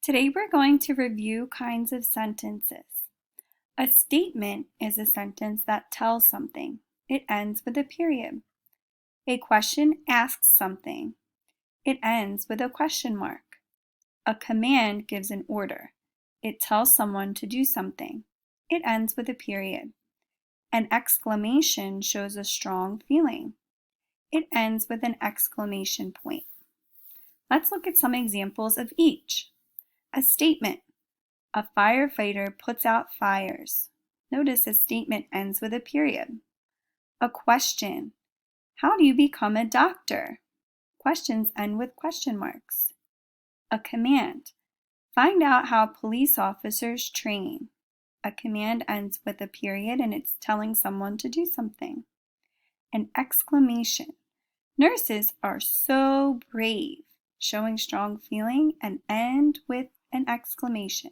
Today we're going to review kinds of sentences. A statement is a sentence that tells something. It ends with a period. A question asks something. It ends with a question mark. A command gives an order. It tells someone to do something. It ends with a period. An exclamation shows a strong feeling. It ends with an exclamation point. Let's look at some examples of each. A statement. A firefighter puts out fires. Notice a statement ends with a period. A question. How do you become a doctor? Questions end with question marks. A command. Find out how police officers train. A command ends with a period and it's telling someone to do something. An exclamation. Nurses are so brave, showing strong feeling and end with an exclamation.